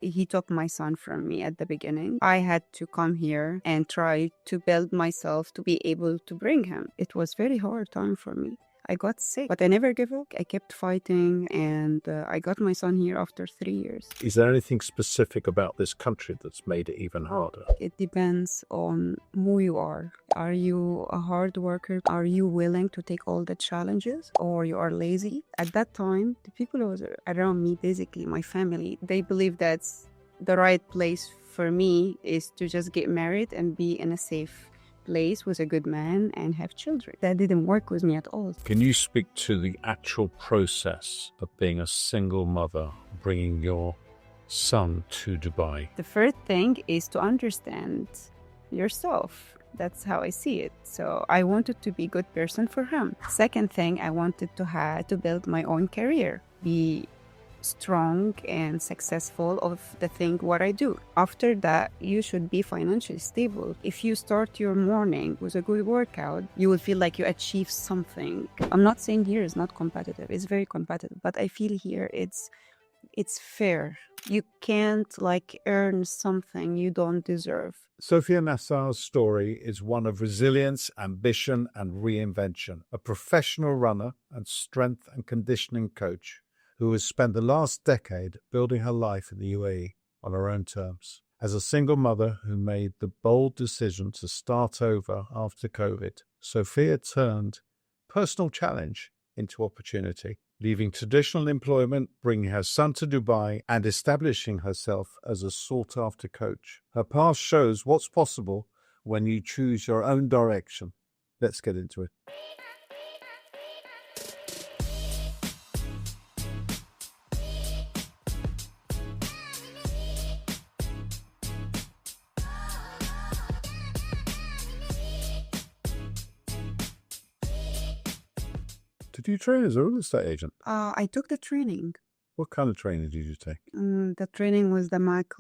He took my son from me at the beginning. I had to come here and try to build myself to be able to bring him. It was very hard time for me. I got sick, but I never gave up. I kept fighting, and I got my son here after 3 years. Is there anything specific about this country that's made it even harder? It depends on who you are. Are you a hard worker? Are you willing to take all the challenges, or you are lazy? At that time, the people who was around me, basically my family, they believe that's the right place for me is to just get married and be in a safe place with a good man and have children. That didn't work with me at all. Can you speak to the actual process of being a single mother, bringing your son to Dubai? The first thing is to understand yourself. That's how I see it. So I wanted to be a good person for him. Second thing, I wanted to build my own career, be strong and successful of the thing what I do. After that, you should be financially stable. If you start your morning with a good workout, you will feel like you achieve something. I'm not saying here is not competitive. It's very competitive, but I feel here it's fair. You can't earn something you don't deserve. Sofia Nasar's story is one of resilience, ambition, and reinvention. A professional runner and strength and conditioning coach who has spent the last decade building her life in the UAE on her own terms. As a single mother who made the bold decision to start over after COVID, Sofia turned personal challenge into opportunity, leaving traditional employment, bringing her son to Dubai, and establishing herself as a sought-after coach. Her past shows what's possible when you choose your own direction. Let's get into it. Did you train as a real estate agent? I took the training. What kind of training did you take? The training was the MAC,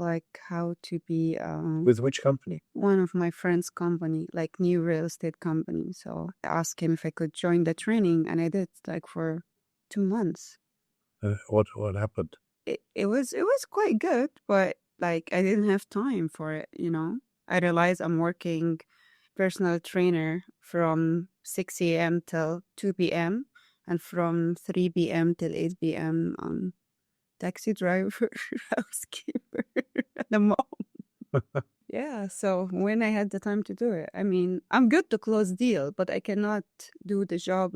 how to be... With which company? One of my friend's company, new real estate company. So I asked him if I could join the training, and I did, for 2 months. What happened? It was quite good, but I didn't have time for it, I realized I'm working personal trainer from 6 a.m. till 2 p.m. and from 3 p.m. till 8 p.m. Taxi driver, housekeeper, and a mom. Yeah, so when I had the time to do it, I'm good to close deal, but I cannot do the job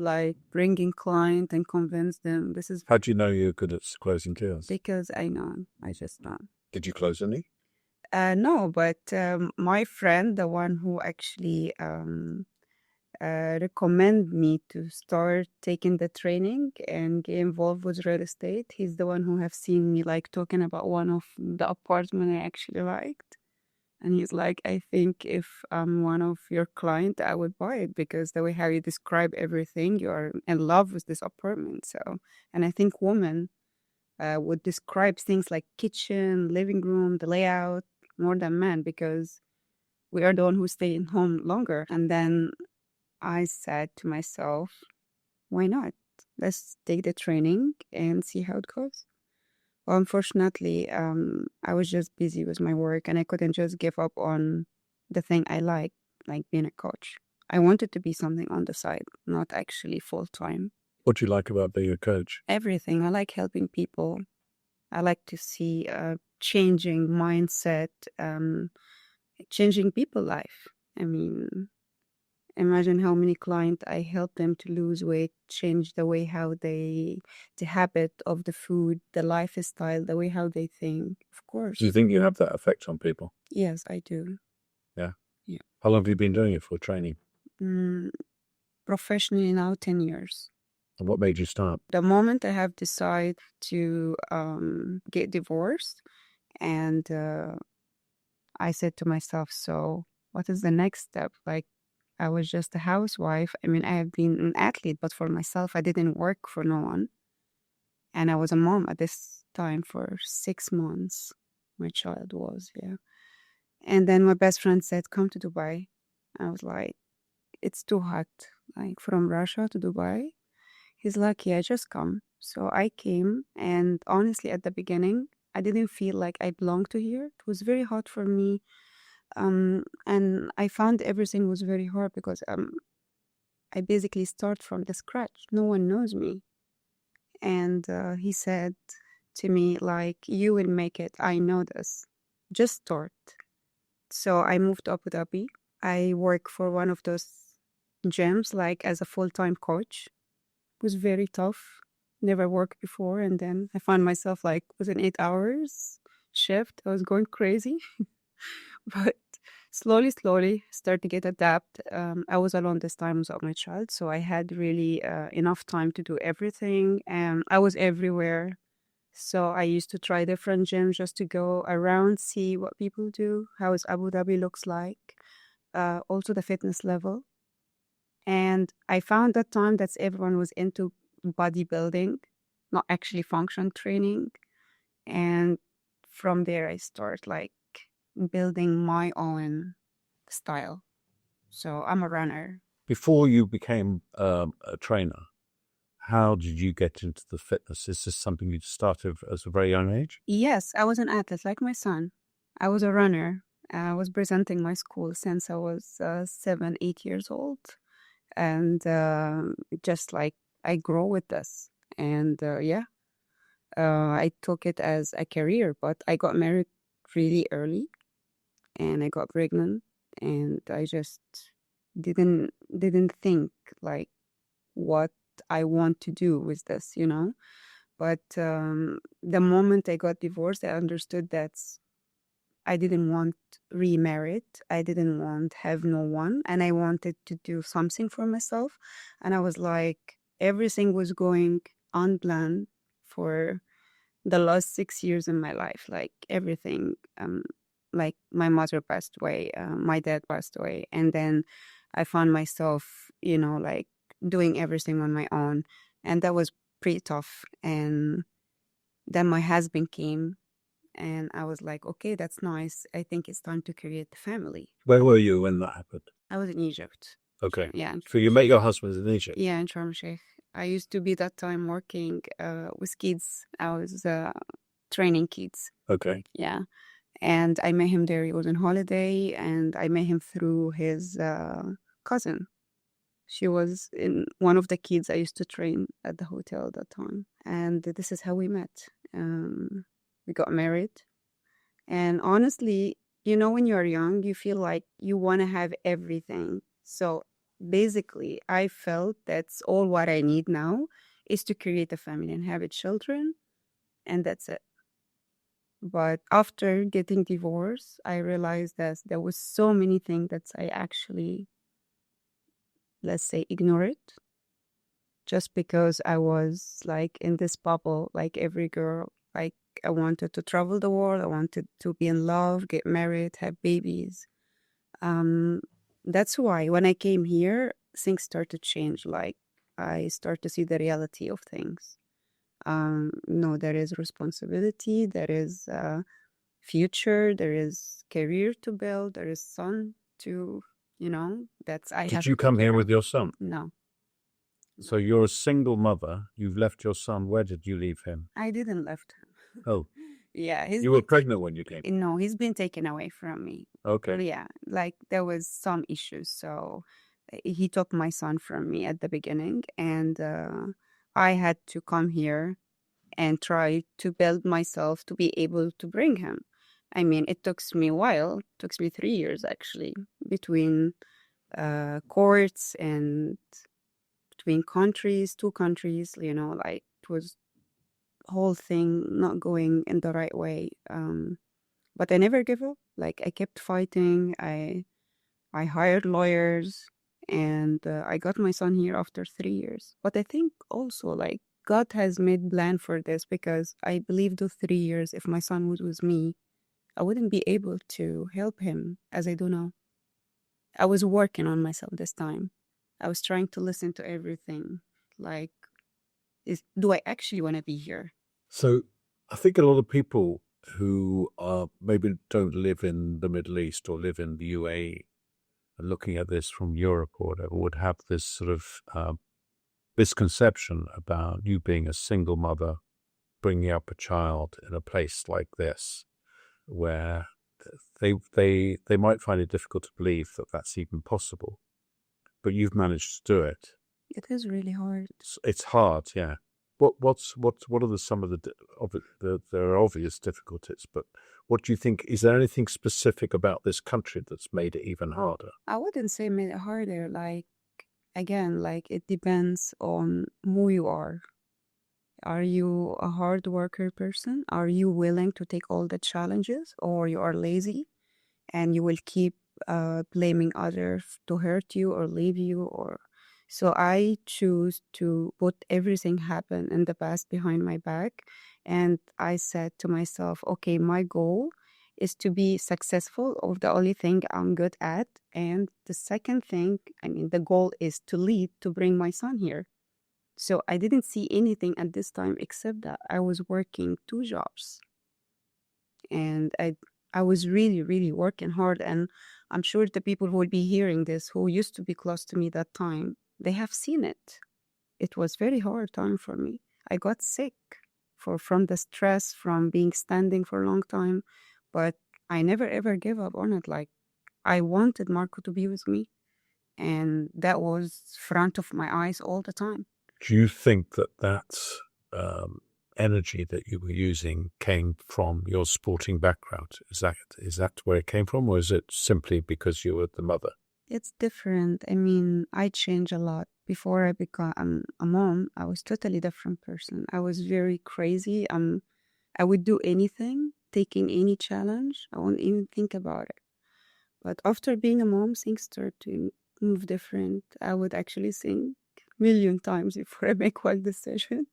bringing client and convince them this is... How do you know you're good at closing deals? Because I know, I just know. Did you close any? No, but my friend, the one who actually recommend me to start taking the training and get involved with real estate, he's the one who have seen me talking about one of the apartment I actually liked. And he's like, I think if I'm one of your client, I would buy it because the way how you describe everything, you're in love with this apartment. So, and I think women would describe things like kitchen, living room, the layout more than men because we are the one who stay in home longer. And then I said to myself, why not? Let's take the training and see how it goes. Well, unfortunately, I was just busy with my work and I couldn't just give up on the thing I like being a coach. I wanted to be something on the side, not actually full-time. What do you like about being a coach? Everything. I like helping people. I like to see changing mindset, changing people's life. Imagine how many clients I help them to lose weight, change the way how the habit of the food, the lifestyle, the way how they think. Of course. Do you think you have that effect on people? Yes, I do. Yeah? Yeah. How long have you been doing it for, training? Professionally now, 10 years. And what made you start? The moment I have decided to get divorced, and I said to myself, so what is the next step? I was just a housewife. I have been an athlete, but for myself, I didn't work for no one. And I was a mom at this time for 6 months. My child was, yeah. And then my best friend said, come to Dubai. I was like, it's too hot, from Russia to Dubai. He's like, yeah, just come. So I came, and honestly, at the beginning, I didn't feel like I belonged to here. It was very hard for me. And I found everything was very hard because I basically start from the scratch. No one knows me. And he said to me, like, you will make it. I know this. Just start. So I moved to Abu Dhabi. I work for one of those gyms, like as a full-time coach. It was very tough. Never worked before. And then I found myself like within 8 hours shift. I was going crazy. But slowly start to get adapt. I was alone this time without my child, so I had really enough time to do everything. And I was everywhere. So I used to try different gyms just to go around, see what people do, how is Abu Dhabi looks like, also the fitness level. And I found that time that everyone was into bodybuilding, not actually function training. And from there, I start like building my own style. So I'm a runner. Before you became a trainer, how did you get into the fitness? Is this something you started at a very young age? Yes, I was an athlete like my son. I was a runner. I was presenting my school since I was 7, 8 years old. And just like I grow with this. And I took it as a career, but I got married really early and I got pregnant and I just didn't think like what I want to do with this, you know. But the moment I got divorced, I understood that I didn't want remarried. I didn't want have no one, and I wanted to do something for myself. And I was like, everything was going unplanned for the last 6 years in my life, like everything. Like my mother passed away, my dad passed away, and then I found myself, you know, like doing everything on my own, and that was pretty tough. And then my husband came, and I was like, okay, that's nice. I think it's time to create a family. Where were you when that happened? I was in Egypt. Okay. Yeah. So you met your husband in Egypt? Yeah, in Sharm el-Sheikh. I used to be that time working with kids. I was training kids. Okay. Yeah. And I met him there. He was on holiday, and I met him through his cousin. She was in one of the kids I used to train at the hotel at that time. And this is how we met. We got married. And honestly, you know, when you're young, you feel like you want to have everything. So basically, I felt that's all what I need now is to create a family and have children. And that's it. But after getting divorced, I realized that there was so many things that I actually, let's say, ignored just because I was like in this bubble, like every girl. Like I wanted to travel the world. I wanted to be in love, get married, have babies. That's why when I came here, things start to change. Like I start to see the reality of things. No, there is responsibility. There is future. There is career to build. There is son to, you know, that's I have. Did you come here with your son? No, So you're a single mother. You've left your son. Where did you leave him? I didn't left him. Oh, Yeah, you were pregnant when you came. no, he's been taken away from me. Okay. Yeah, like there was some issues, so he took my son from me at the beginning, and I had to come here and try to build myself to be able to bring him. I mean, it took me a while. It took me 3 years actually between courts and between countries, 2 countries. You know, like it was whole thing not going in the right way. But I never give up. Like I kept fighting. I hired lawyers, and I got my son here after 3 years. But I think also like God has made plan for this because I believe those 3 years, if my son was with me, I wouldn't be able to help him as I do now. I was working on myself this time. I was trying to listen to everything. Like, do I actually want to be here? So I think a lot of people who maybe don't live in the Middle East or live in the UAE and looking at this from Europe or whatever would have this sort of misconception about you being a single mother bringing up a child in a place like this, where they might find it difficult to believe that that's even possible, but you've managed to do it. It is really hard. It's hard, yeah. What are some of there are obvious difficulties, but what do you think? Is there anything specific about this country that's made it even harder? I wouldn't say made it harder. Like, again, like it depends on who you are. Are you a hard worker person? Are you willing to take all the challenges, or you are lazy and you will keep blaming others to hurt you or leave you? Or so I choose to put everything happen in the past behind my back, and I said to myself, okay, my goal is to be successful of the only thing I'm good at, and the second thing, I mean, the goal is to lead, to bring my son here. So I didn't see anything at this time except that I was working 2 jobs, and I was really, really working hard. And I'm sure the people who will be hearing this, who used to be close to me that time, they have seen it. It was very hard time for me. I got sick from the stress, from being standing for a long time, but I never ever gave up on it. Like, I wanted Marco to be with me, and that was front of my eyes all the time. Do you think that energy that you were using came from your sporting background? Is that where it came from, or is it simply because you were the mother? It's different. I mean, I changed a lot. Before I became a mom, I was totally different person. I was very crazy. I would do anything, taking any challenge. I won't even think about it. But after being a mom, things start to move different. I would actually think million times before I make one decision.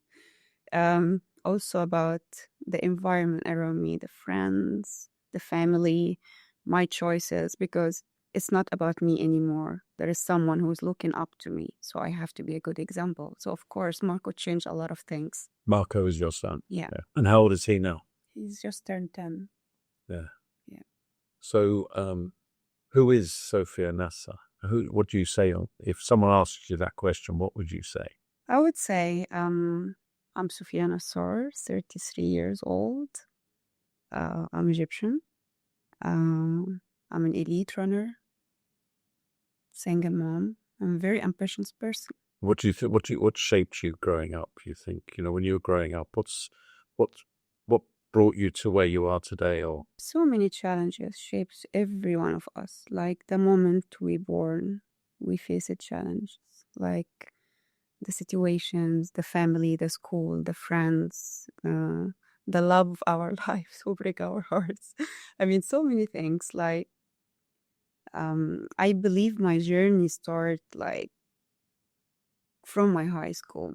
Also about the environment around me, the friends, the family, my choices, because it's not about me anymore. There is someone who's looking up to me, so I have to be a good example. So of course, Marco changed a lot of things. Marco is your son? Yeah. And how old is he now? He's just turned 10. Yeah. Yeah. So who is Sofia Nasar? What do you say if someone asks you that question? What would you say? I would say I'm Sofia Nasar, 33 years old. I'm Egyptian. I'm an elite runner, single mom. I'm a very ambitious person. What do you think? What shaped you growing up? You think, when you were growing up, what brought you to where you are today? Or so many challenges shapes every one of us. Like the moment we born, we face a challenge. Like the situations, the family, the school, the friends, the love of our lives who break our hearts. I mean, so many things. Like, I believe my journey started like from my high school.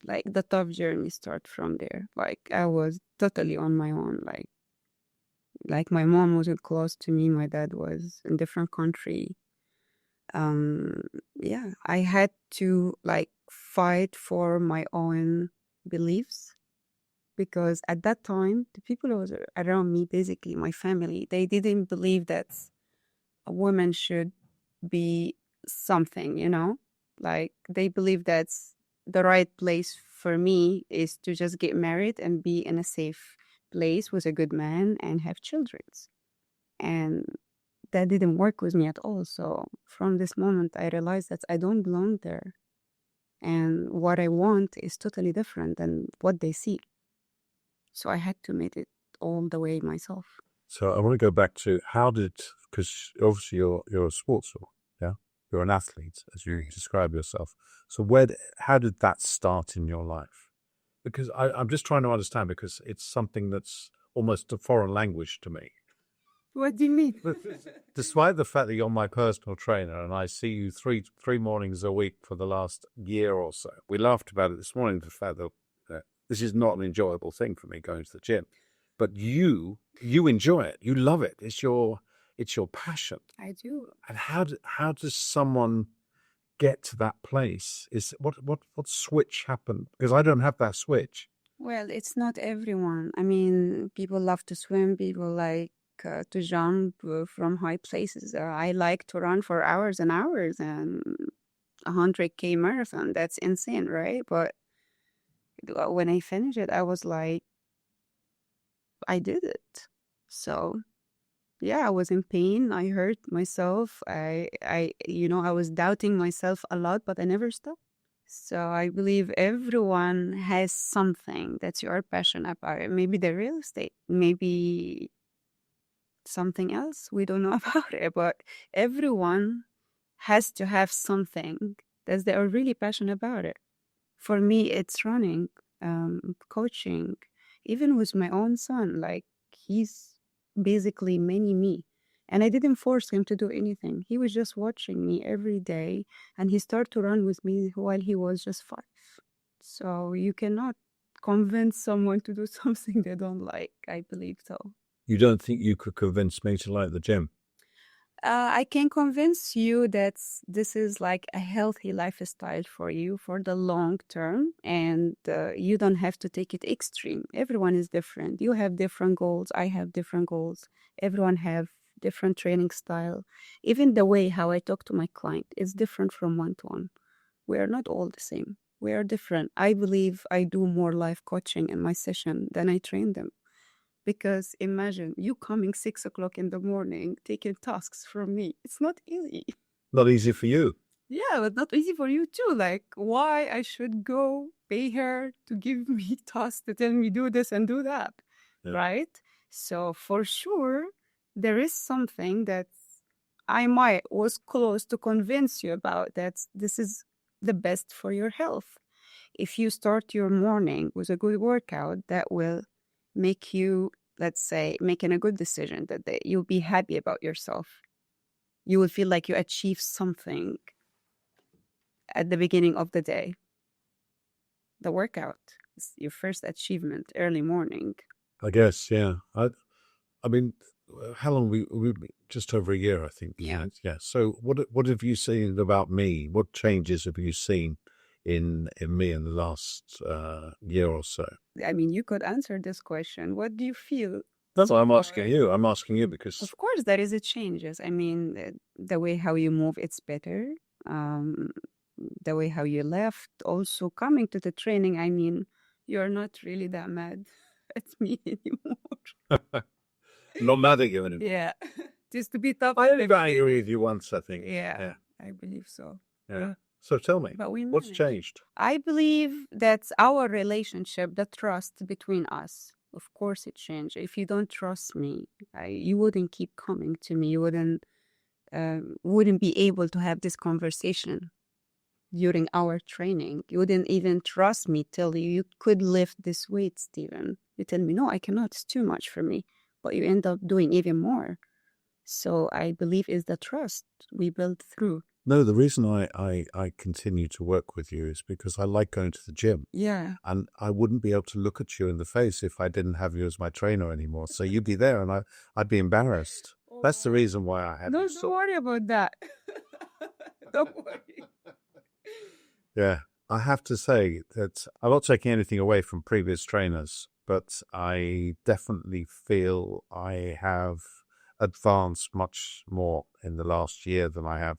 Like the tough journey start from there. Like I was totally on my own. Like my mom wasn't close to me. My dad was in a different country. Yeah, I had to like fight for my own beliefs, because at that time, the people who was around me, basically my family, they didn't believe that a woman should be something, like they believe that's the right place for me is to just get married and be in a safe place with a good man and have children. And that didn't work with me at all. So from this moment, I realized that I don't belong there. And what I want is totally different than what they see. So I had to make it all the way myself. So I want to go back to because obviously you're a sportsman, yeah? You're an athlete, as you describe yourself. So how did that start in your life? Because I'm just trying to understand, because it's something that's almost a foreign language to me. What do you mean? Despite the fact that you're my personal trainer and I see you three mornings a week for the last year or so, we laughed about it this morning, the fact that this is not an enjoyable thing for me, going to the gym, but you enjoy it, you love it. It's your passion. I do. And how does someone get to that place? Is what switch happened? Because I don't have that switch. Well, it's not everyone. I mean, people love to swim. People like to jump from high places. I like to run for hours and hours and 100K marathon. That's insane, right? But When I finished it, I was like, I did it. So yeah, I was in pain. I hurt myself. I was doubting myself a lot, but I never stopped. So I believe everyone has something that you are passionate about. Maybe the real estate, maybe something else we don't know about it, but everyone has to have something that they are really passionate about it. For me, it's running, coaching, even with my own son. Like, he's basically mini me. And I didn't force him to do anything. He was just watching me every day, and he started to run with me while he was just 5. So you cannot convince someone to do something they don't like. I believe so. You don't think you could convince me to like the gym? I can convince you that this is like a healthy lifestyle for you for the long term, and you don't have to take it extreme. Everyone is different. You have different goals. I have different goals. Everyone have different training style. Even the way how I talk to my client is different from one to one. We are not all the same. We are different. I believe I do more life coaching in my session than I train them. Because imagine you coming 6 o'clock in the morning, taking tasks from me. It's not easy. Not easy for you. Yeah, but not easy for you too. Like, why I should go pay her to give me tasks to tell me do this and do that, right? So for sure, there is something that I might was close to convince you about that this is the best for your health. If you start your morning with a good workout, that will make you, let's say, making a good decision that day. You'll be happy about yourself. You will feel like you achieved something at the beginning of the day. The workout is your first achievement, early morning. I guess, yeah. I mean, how long we just over a year, I think. Yeah. Yeah. So what have you seen about me? What changes have you seen in me in the last year or so? I mean, you could answer this question. What do you feel? That's what I'm asking you. I'm asking you because Of course, there is a changes. I mean, the way how you move, it's better. The way how you left, also coming to the training. I mean, you're not really that mad at me anymore. not mad at you anymore. Yeah, just to be tough. I only got angry with you once, I think. Yeah, I believe so. Yeah. So tell me, But what's managed. changed? I believe that's our relationship, the trust between us. Of course, it changed. If you don't trust me, you wouldn't keep coming to me. You wouldn't be able to have this conversation during our training. You wouldn't even trust me till you could lift this weight, Steven. You tell me, no, I cannot. It's too much for me. But you end up doing even more. So I believe is the trust we build through. No, the reason I continue to work with you is because I like going to the gym. Yeah. And I wouldn't be able to look at you in the face if I didn't have you as my trainer anymore. So you'd be there and I'd be embarrassed. That's the reason why I have No, you. don't worry about that. Don't worry. Yeah. I have to say that I'm not taking anything away from previous trainers, but I definitely feel I have advanced much more in the last year than I have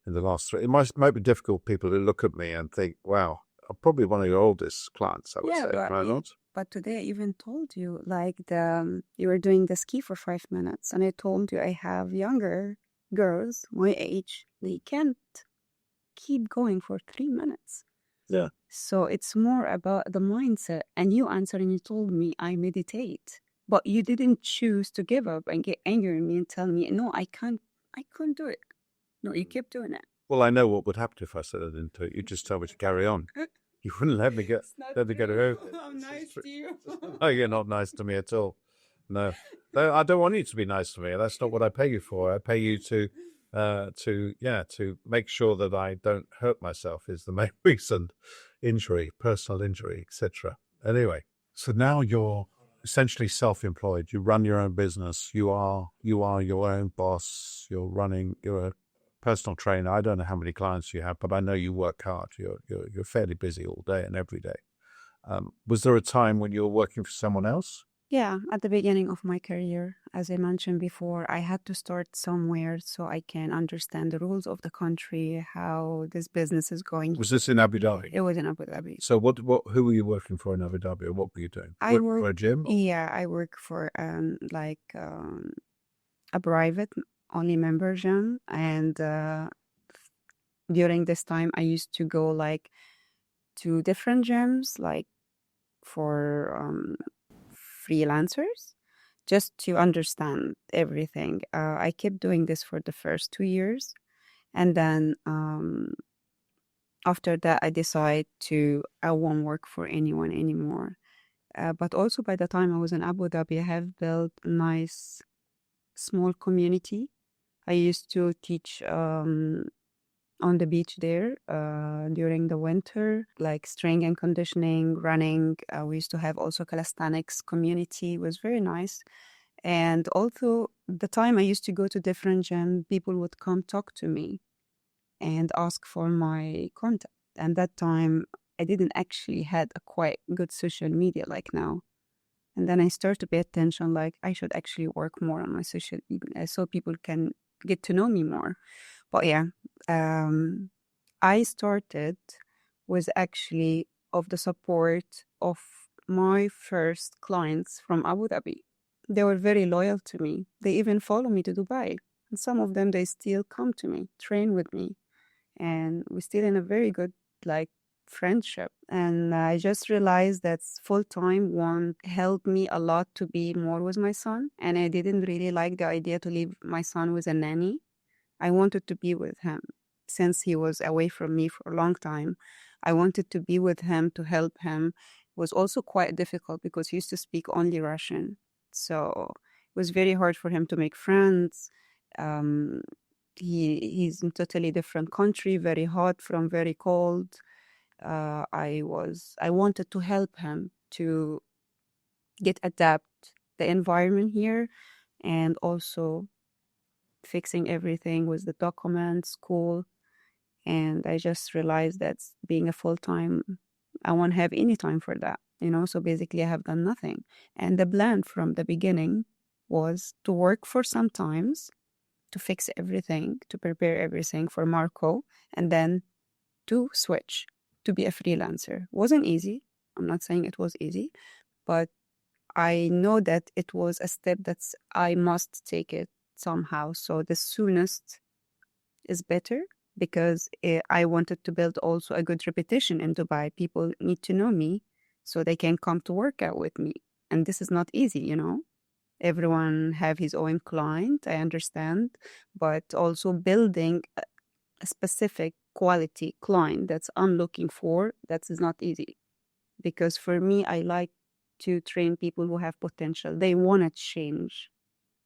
in the last 3. It might be difficult people to look at me and think, wow, I'm probably one of your oldest clients, I would say. Am I not? But today I even told you, like, you were doing the ski for 5 minutes, and I told you I have younger girls my age, they can't keep going for 3 minutes. Yeah. So it's more about the mindset. And you answered and you told me I meditate, but you didn't choose to give up and get angry at me and tell me, no, I couldn't do it. No, you kept doing it. Well, I know what would happen if I said I didn't do it. You just tell me to carry on. You wouldn't let me get away. I'm nice to you. Oh, you're not nice to me at all. No, I don't want you to be nice to me. That's not what I pay you for. I pay you to make sure that I don't hurt myself is the main reason. Injury, personal injury, etc. Anyway, so now you're essentially self-employed. You run your own business. You are your own boss. You're a personal trainer. I don't know how many clients you have, but I know you work hard. You're fairly busy all day and every day. Was there a time when you were working for someone else? Yeah, at the beginning of my career, as I mentioned before, I had to start somewhere so I can understand the rules of the country, how this business is going. Was this in Abu Dhabi? It was in Abu Dhabi. So who were you working for in Abu Dhabi, or what were you doing? I Working work, for a gym? yeah, I work for a private only member gym, and during this time I used to go like to different gyms, like for freelancers, just to understand everything. I kept doing this for the first 2 years, and then after that, I decided I won't work for anyone anymore. But also by the time I was in Abu Dhabi, I have built a nice small community. I used to teach on the beach there during the winter, like strength and conditioning, running. We used to have also calisthenics community. It was very nice. And also the time I used to go to different gym, people would come talk to me and ask for my contact. And that time I didn't actually had a quite good social media like now. And then I started to pay attention, like I should actually work more on my social media so people can get to know me more. But yeah, I started with actually of the support of my first clients from Abu Dhabi. They were very loyal to me. They even follow me to Dubai. And some of them, they still come to me, train with me. And we're still in a very good, like, friendship. And I just realized that full time won't help me a lot to be more with my son. And I didn't really like the idea to leave my son with a nanny. I wanted to be with him since he was away from me for a long time. I wanted to be with him to help him. It was also quite difficult because he used to speak only Russian. So it was very hard for him to make friends. Um, he's in totally different country, very hot from very cold. I wanted to help him to get adapt the environment here, and also fixing everything with the documents, school. And I just realized that being a full time, I won't have any time for that, So basically, I have done nothing. And the plan from the beginning was to work for some times, to fix everything, to prepare everything for Marco, and then to switch to be a freelancer. Wasn't easy. I'm not saying it was easy, but I know that it was a step that I must take it somehow. So the soonest is better because I wanted to build also a good reputation in Dubai. People need to know me so they can come to work out with me. And this is not easy. Everyone have his own client, I understand, but also building a specific quality client that's I'm looking for, that is not easy. Because for me, I like to train people who have potential. They want to change.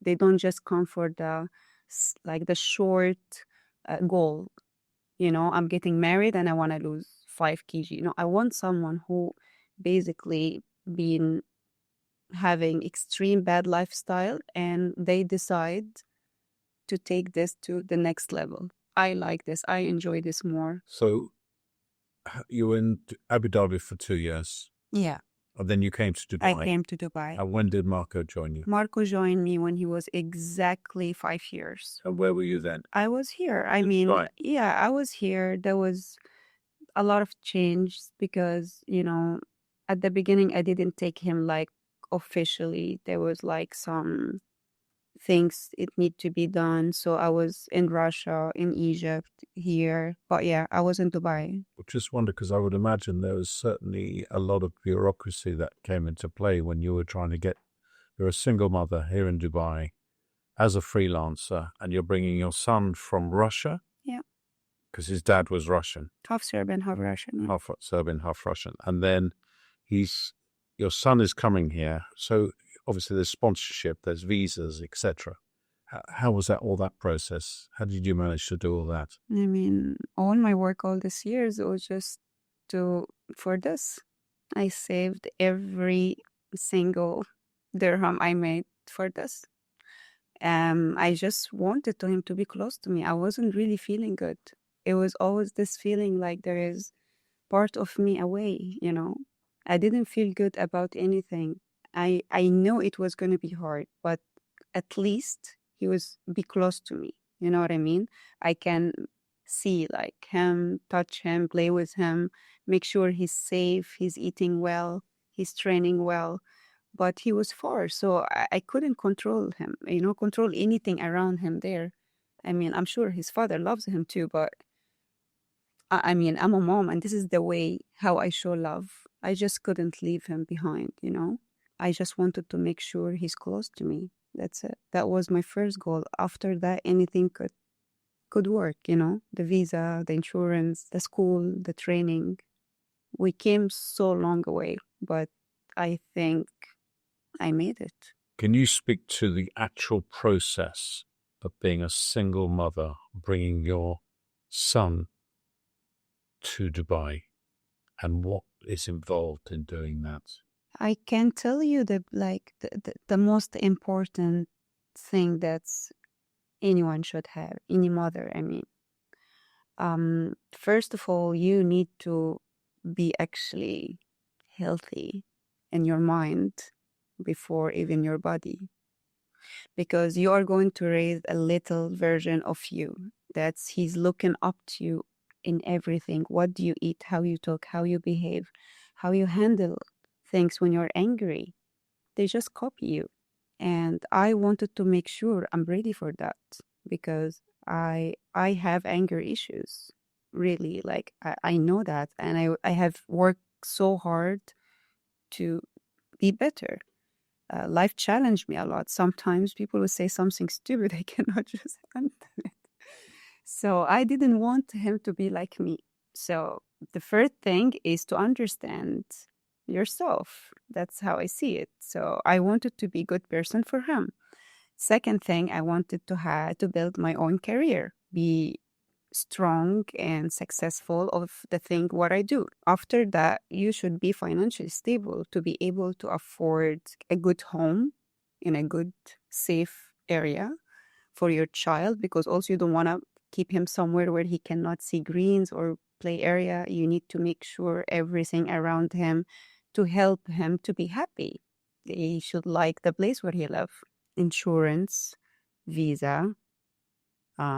They don't just come for the short goal. I'm getting married and I want to lose 5 kg. I want someone who basically been having extreme bad lifestyle and they decide to take this to the next level. I like this. I enjoy this more. So you were in Abu Dhabi for 2 years. Yeah. And then you came to Dubai. I came to Dubai. And when did Marco join you? Marco joined me when he was exactly 5 years. And where were you then? I was here. I mean, Dubai. yeah, I was here. There was a lot of change because, at the beginning, I didn't take him like officially. There was like some things it need to be done. So I was in Russia, in Egypt, here. But yeah, I was in Dubai. I just wonder, because I would imagine there was certainly a lot of bureaucracy that came into play when you were trying to get, you're a single mother here in Dubai as a freelancer, and you're bringing your son from Russia. Yeah. Because his dad was Russian. Half Serbian, half Russian. Yeah. Half Serbian, half Russian. And then your son is coming here. So obviously there's sponsorship, there's visas, etc. How was all that process? How did you manage to do all that? I mean, all my work all these years was just for this. I saved every single dirham I made for this. I just wanted him to be close to me. I wasn't really feeling good. It was always this feeling like there is part of me away, I didn't feel good about anything. I know it was going to be hard, but at least he was be close to me. You know what I mean? I can see like him, touch him, play with him, make sure he's safe, he's eating well, he's training well. But he was far, so I couldn't control him, control anything around him there. I mean, I'm sure his father loves him too, but I mean, I'm a mom, and this is the way how I show love. I just couldn't leave him behind. I just wanted to make sure he's close to me. That's it. That was my first goal. After that, anything could work. The visa, the insurance, the school, the training. We came so long away, but I think I made it. Can you speak to the actual process of being a single mother, bringing your son to Dubai, and what is involved in doing that? I can tell you the most important thing that's anyone should have, any mother, I mean. First of all, you need to be actually healthy in your mind before even your body, because you are going to raise a little version of you that's he's looking up to you in everything. What do you eat, how you talk, how you behave, how you handle things when you're angry. They just copy you. And I wanted to make sure I'm ready for that, because I have anger issues, really. Like I know that, and I have worked so hard to be better. Life challenged me a lot. Sometimes people will say something stupid, I cannot just handle it. So I didn't want him to be like me. So the first thing is to understand yourself. That's how I see it. So I wanted to be a good person for him. Second thing, I wanted to build my own career, be strong and successful of the thing what I do. After that, you should be financially stable to be able to afford a good home in a good, safe area for your child, because also you don't want to keep him somewhere where he cannot see greens or play area. You need to make sure everything around him to help him to be happy. He should like the place where he lives. Insurance, visa,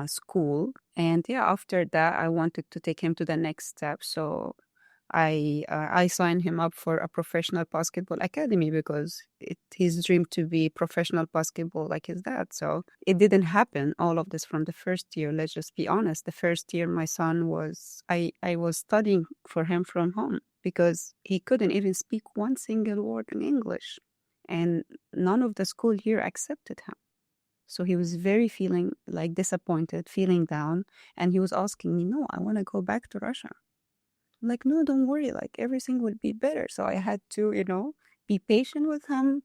school. And yeah, after that, I wanted to take him to the next step. So I signed him up for a professional basketball academy, because his dream to be professional basketball like his dad. So it didn't happen, all of this, from the first year. Let's just be honest. The first year my son I was studying for him from home, because he couldn't even speak one single word in English. And none of the school here accepted him. So he was very feeling like disappointed, feeling down. And he was asking me, no, I want to go back to Russia. I'm like, no, don't worry. Like everything will be better. So I had to, be patient with him,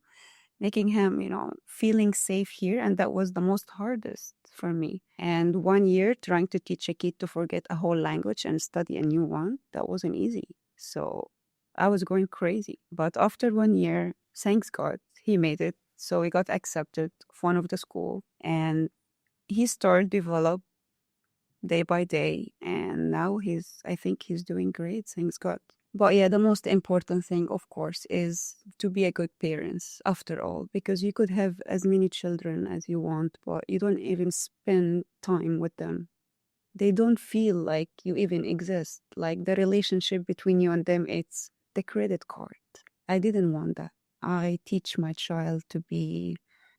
making him, feeling safe here. And that was the most hardest for me. And 1 year trying to teach a kid to forget a whole language and study a new one, that wasn't easy. So I was going crazy. But after 1 year, thanks God, he made it. So he got accepted of one of the school, and he started develop day by day. And now I think he's doing great. Thanks God. But yeah, the most important thing, of course, is to be a good parent after all, because you could have as many children as you want, but you don't even spend time with them. They don't feel like you even exist. Like the relationship between you and them, it's the credit card. I didn't want that. I teach my child to be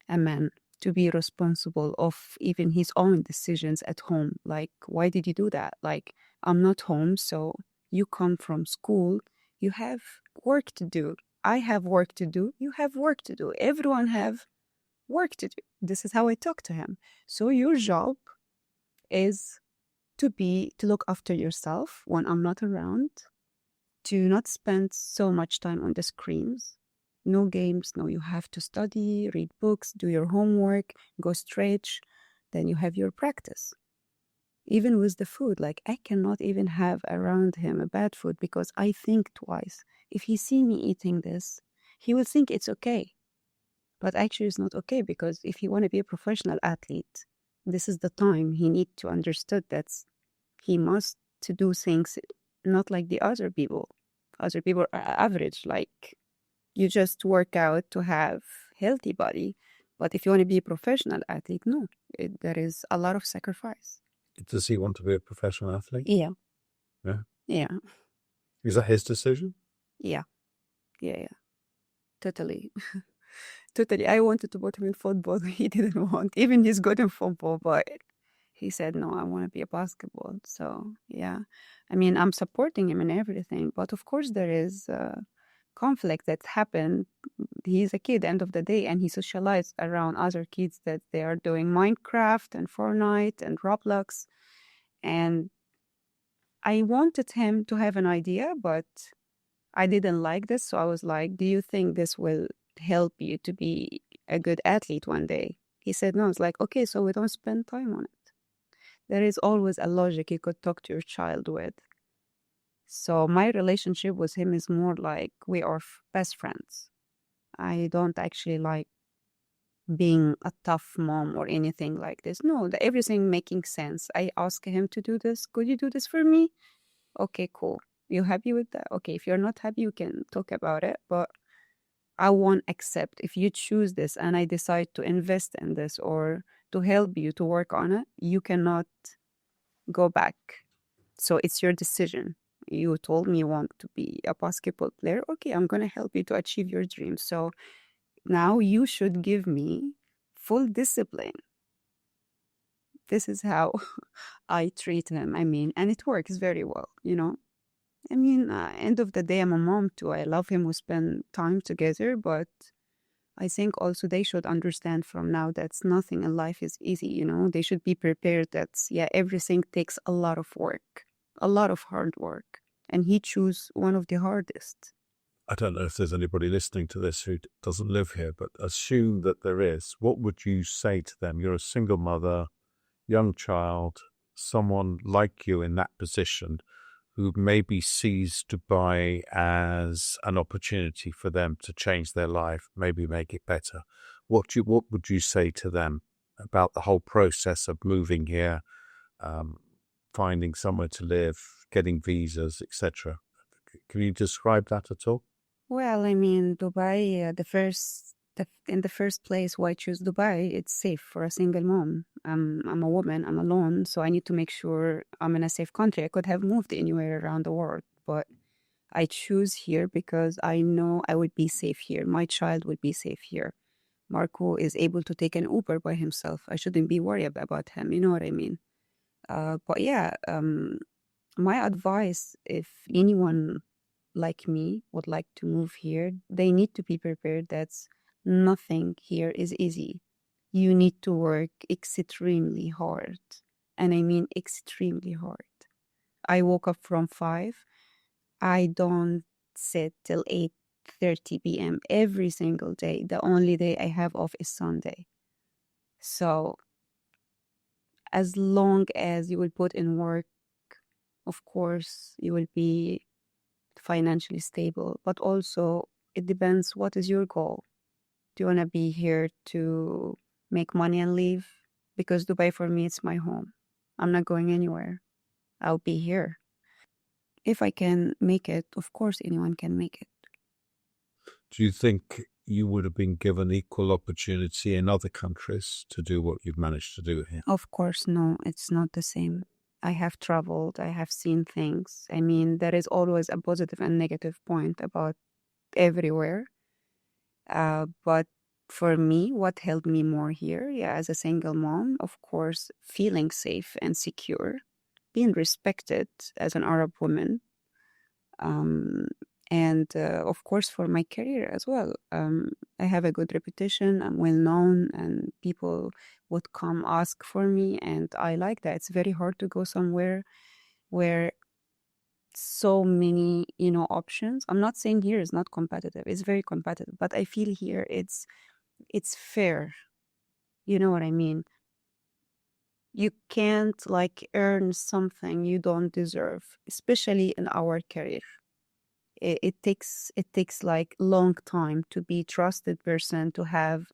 a man, to be responsible of even his own decisions at home. Like, why did you do that? Like, I'm not home, so you come from school, you have work to do. I have work to do. You have work to do. Everyone have work to do. This is how I talk to him. So your job is to look after yourself when I'm not around, to not spend so much time on the screens. No games, no, you have to study, read books, do your homework, go stretch, then you have your practice. Even with the food, like I cannot even have around him a bad food, because I think twice. If he see me eating this, he will think it's okay. But actually it's not okay, because if he want to be a professional athlete, this is the time he need to understand that he must to do things not like the other people. Other people are average, like You just work out to have healthy body. But if you want to be a professional athlete, no, there is a lot of sacrifice. Does he want to be a professional athlete? Yeah. Yeah. Yeah. Is that his decision? Yeah. Yeah. Yeah. Totally. Totally. I wanted to put him in football. He didn't want. Even he's good in football, but he said, no, I want to be a basketball. So, yeah. I mean, I'm supporting him in everything. But of course, there is conflict that's happened. He's a kid, end of the day, and he socialized around other kids that they are doing Minecraft and Fortnite and Roblox. And I wanted him to have an idea, but I didn't like this. So I was like, do you think this will help you to be a good athlete one day? He said, no. It's like, okay, so we don't spend time on it. There is always a logic you could talk to your child with. So my relationship with him is more like we are best friends. I don't actually like being a tough mom or anything like this. No, everything making sense. I ask him to do this. Could you do this for me? Okay, cool. You happy with that? Okay, if you're not happy, you can talk about it. But I won't accept if you choose this and I decide to invest in this or to help you to work on it, you cannot go back. So it's your decision. You told me you want to be a basketball player. Okay, I'm going to help you to achieve your dream. So now you should give me full discipline. This is how I treat him. I mean, and it works very well, you know? I mean, end of the day, I'm a mom too. I love him. We spend time together, but I think also they should understand from now that nothing in life is easy, you know? They should be prepared that, yeah, everything takes a lot of work, a lot of hard work. And he chose one of the hardest. I don't know if there's anybody listening to this who doesn't live here, but assume that there is. What would you say to them? You're a single mother, young child, someone like you in that position who maybe sees Dubai as an opportunity for them to change their life, maybe make it better. What would you say to them about the whole process of moving here, finding somewhere to live, getting visas, etc.? Can you describe that at all? Well, I mean, Dubai, in the first place, why choose Dubai? It's safe for a single mom. I'm a woman, I'm alone, so I need to make sure I'm in a safe country. I could have moved anywhere around the world, but I choose here because I know I would be safe here. My child would be safe here. Marco is able to take an Uber by himself. I shouldn't be worried about him. You know what I mean? But yeah, my advice, if anyone like me would like to move here, they need to be prepared that nothing here is easy. You need to work extremely hard. And I mean extremely hard. I woke up from 5. I don't sit till 8:30 p.m. every single day. The only day I have off is Sunday. So as long as you will put in work, of course, you will be financially stable. But also, it depends what is your goal. Do you want to be here to make money and leave? Because Dubai for me, it's my home. I'm not going anywhere. I'll be here. If I can make it, of course, anyone can make it. Do you think you would have been given equal opportunity in other countries to do what you've managed to do here? Of course, no, it's not the same. I have traveled, I have seen things. I mean, there is always a positive and negative point about everywhere. But for me, what helped me more here, yeah, as a single mom, of course, feeling safe and secure, being respected as an Arab woman, um, and of course for my career as well. I have a good reputation. I'm well known, and people would come ask for me, and I like that. It's very hard to go somewhere where so many options. I'm not saying here is not competitive. It's very competitive, but I feel here it's fair. You know what I mean? You can't like earn something you don't deserve, especially in our career. It takes like long time to be trusted person, to have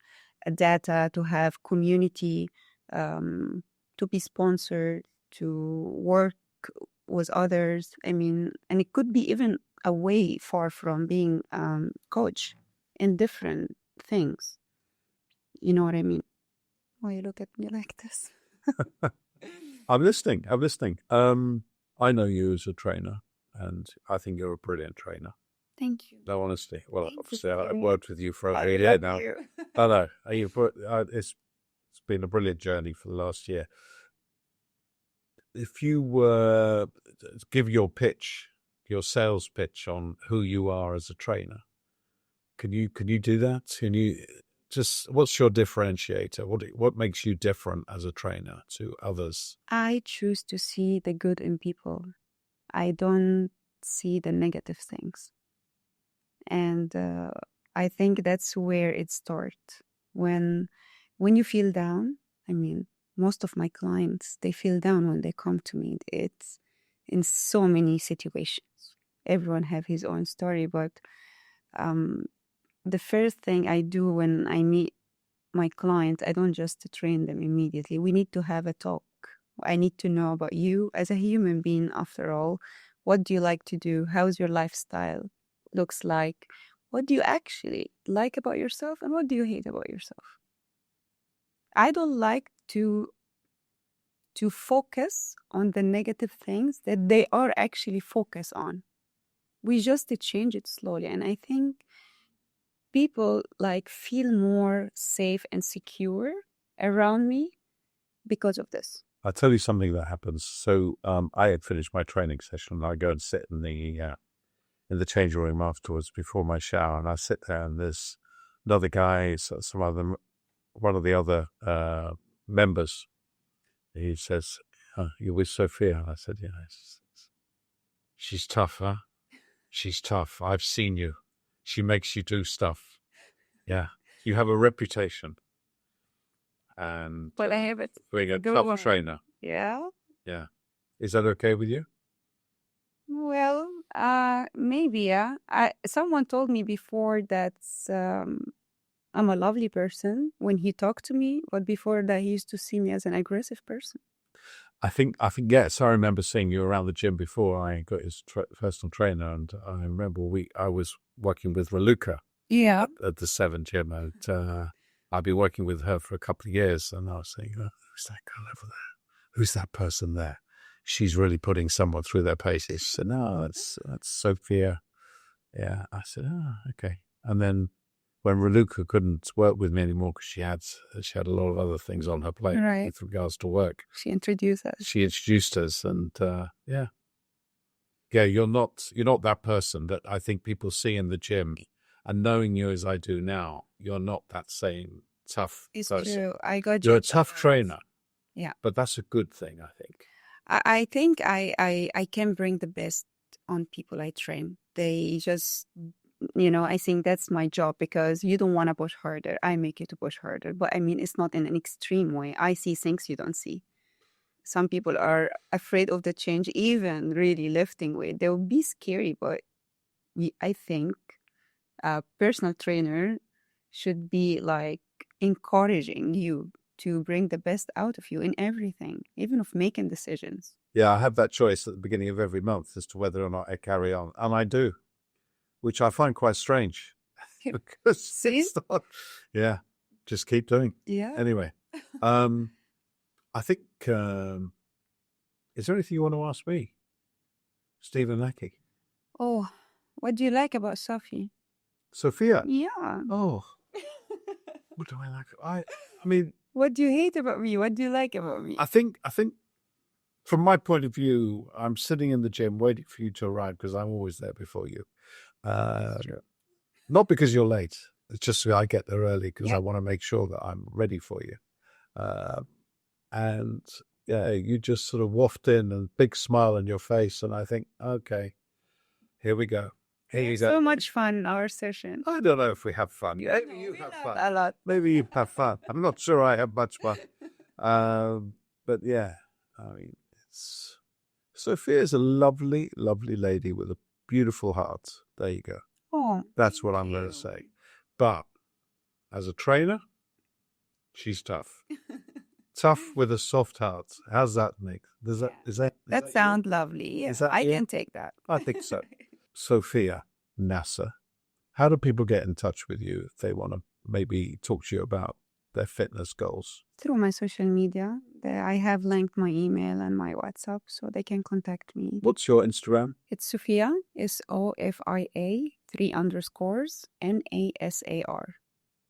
a data, to have community, um, to be sponsored, to work with others. I mean, and it could be even away far from being coach. in different things. You know what I mean? Why you look at me like this? I'm listening. I know you as a trainer, and I think you're a brilliant trainer. Thank you. No, honestly. Well, Thanks, obviously, I've Steve. worked with you for I a year love now. you. I know. It's been a brilliant journey for the last year. If you were to give your sales pitch on who you are as a trainer, can you do that? Can you just, what's your differentiator? What makes you different as a trainer to others? I choose to see the good in people. I don't see the negative things. And I think that's where it starts. When you feel down, I mean, most of my clients, they feel down when they come to me. It's in so many situations. Everyone have his own story, but the first thing I do when I meet my clients, I don't just train them immediately. We need to have a talk. I need to know about you as a human being, after all. What do you like to do? How's your lifestyle looks like? What do you actually like about yourself, and what do you hate about yourself? I don't like to focus on the negative things that they are actually focused on. We just change it slowly, and I think people like feel more safe and secure around me because of this. I'll tell you something that happens. So I had finished my training session, and I go and sit in the changing room afterwards before my shower, and I sit there, and there's another guy, one of the other members. He says, "You're with Sofia?" I said, "Yeah." She's tough, huh? She's tough. I've seen you. She makes you do stuff. Yeah, you have a reputation. And Well, I have it. being a Good tough one. trainer. Yeah. Yeah. Is that okay with you? Well, maybe, yeah. Someone told me before that I'm a lovely person when he talked to me, but before that, he used to see me as an aggressive person. I think yes. I remember seeing you around the gym before I got his personal trainer, and I remember I was working with Raluca Yeah. at the 7 gym, and I've been working with her for a couple of years, and I was saying, "Who's that girl over there? Who's that person there? She's really putting someone through their paces." She said, "No, that's Sofia." Yeah, I said, "Oh, okay." And then when Raluca couldn't work with me anymore because she had a lot of other things on her plate Right. with regards to work, She introduced us. she introduced us, and yeah, you're not that person that I think people see in the gym. And knowing you as I do now, you're not that same tough It's person. true. I got You're you. a tough trainer. Yeah. But that's a good thing, I think. I think I can bring the best on people I train. They just, I think that's my job, because you don't want to push harder. I make you to push harder. But I mean, it's not in an extreme way. I see things you don't see. Some people are afraid of the change, even really lifting weight. They will be scary, but I think a personal trainer should be like encouraging you to bring the best out of you in everything, even of making decisions. Yeah, I have that choice at the beginning of every month as to whether or not I carry on. And I do, which I find quite strange. Because See? it's not, yeah, just keep doing. Yeah. Anyway, I think, is there anything you want to ask me? Stephen Leckie. Oh, what do you like about Sophie? Sophia? Yeah. Oh, what do I like? I mean, What do you hate about me? What do you like about me? I think from my point of view, I'm sitting in the gym waiting for you to arrive because I'm always there before you. Not because you're late. It's just I get there early because I want to make sure that I'm ready for you. And yeah, you just sort of waft in and big smile on your face. And I think, okay, here we go. So much fun in our session. I don't know if we have fun. Maybe you have fun. A lot. Maybe you have fun. I'm not sure I have much fun. But yeah, I mean, Sophia's a lovely, lovely lady with a beautiful heart. There you go. Oh, that's what I'm going to say. But as a trainer, she's tough. Tough with a soft heart. How's that, Nick? Does that sound lovely? Yeah, I can take that. I think so. Sofia Nasar, How do people get in touch with you if they want to maybe talk to you about their fitness goals? Through my social media. I have linked my email and my WhatsApp so they can contact me. What's your Instagram? It's Sofia, Sofia, 3 underscores, Nasar.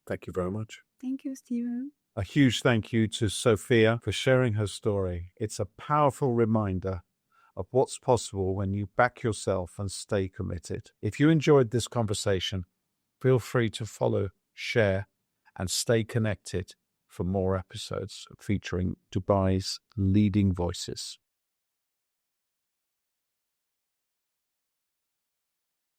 Thank you very much. Thank you, Steven. A huge thank you to Sophia for sharing her story. It's a powerful reminder of what's possible when you back yourself and stay committed. If you enjoyed this conversation, feel free to follow, share, and stay connected for more episodes featuring Dubai's leading voices.